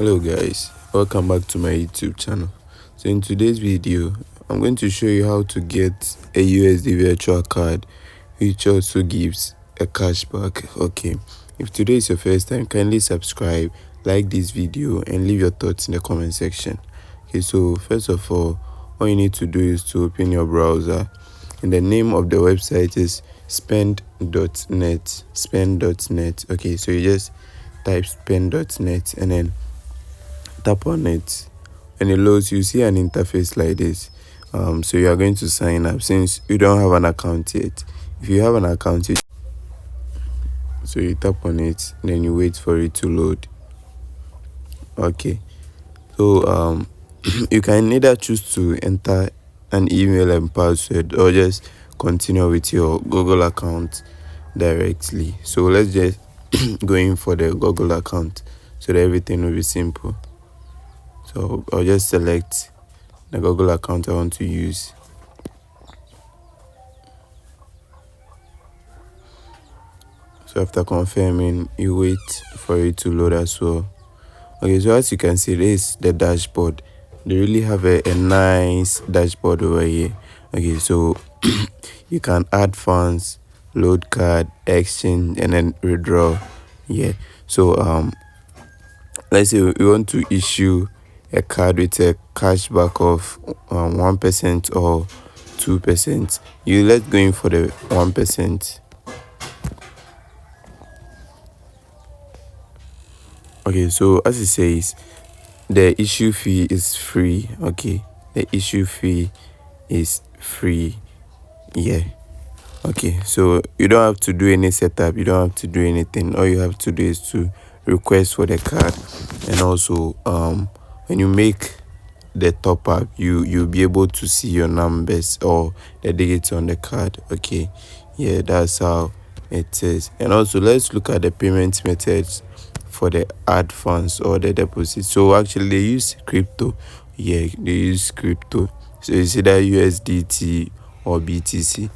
Hello guys, welcome back to my YouTube channel. So in today's video, I'm going to show you how to get a USD virtual card which also gives a cashback. Okay, if today is your first time, kindly subscribe, like this video and leave your thoughts in the comment section. Okay, so first of all you need to do is to open your browser, and the name of the website is spend.net. Okay, so you just type spend.net and then tap on it. When it loads, you see an interface like this. So you are going to sign up since you don't have an account yet. If you have an account, so you tap on it, then you wait for it to load. Okay, so you can either choose to enter an email and password or just continue with your Google account directly. So let's just go in for the Google account so that everything will be simple. So I'll just select the Google account I want to use. So after confirming, you wait for it to load as well. Okay, so as you can see, this is the dashboard. They really have a nice dashboard over here. Okay, so you can add funds, load card, exchange, and then withdraw. Yeah, so let's say we want to issue a card with a cashback of 1% or 2%. Let's go in for the 1%. Okay, so as it says, the issue fee is free. Okay, the issue fee is free. Yeah. Okay, so you don't have to do any setup, you don't have to do anything. All you have to do is to request for the card, and also when you make the top up, you'll be able to see your numbers or the digits on the card. Okay, yeah, that's how it is. And also let's look at the payment methods for the add funds or the deposit. So actually they use crypto. Yeah, they use crypto. So it's either USDT or BTC.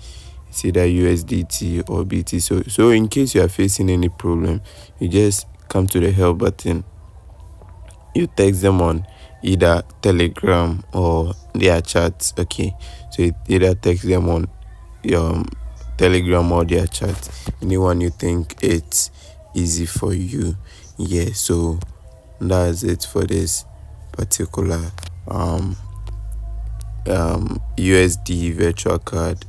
It's either USDT or BT. So in case you are facing any problem, you just come to the help button. You text them on either Telegram or their chat. Okay, so you either text them on your Telegram or their chat, anyone you think it's easy for you. Yeah, so that's it for this particular USD virtual card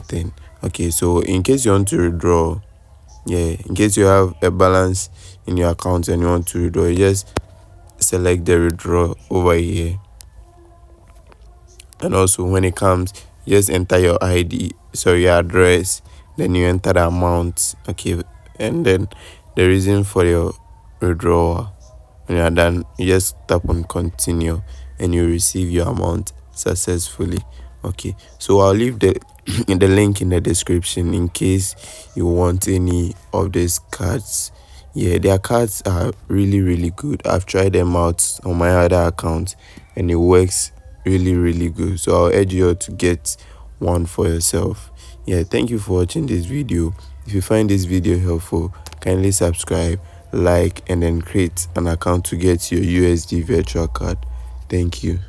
thing. Okay, so in case you want to withdraw, in case you have a balance in your account and you want to withdraw, you just select the withdraw over here, and also when it comes, just enter your ID, so your address, then you enter the amount. Okay, and then the reason for your withdrawal. When you are done, you just tap on continue and you receive your amount successfully. Okay, so I'll leave the link in the description in case you want any of these cards. Yeah, their cards are really good. I've tried them out on my other account and it works really good. So I'll urge you to get one for yourself. Yeah, thank you for watching this video. If you find this video helpful, kindly subscribe, like, and then create an account to get your USD virtual card. Thank you.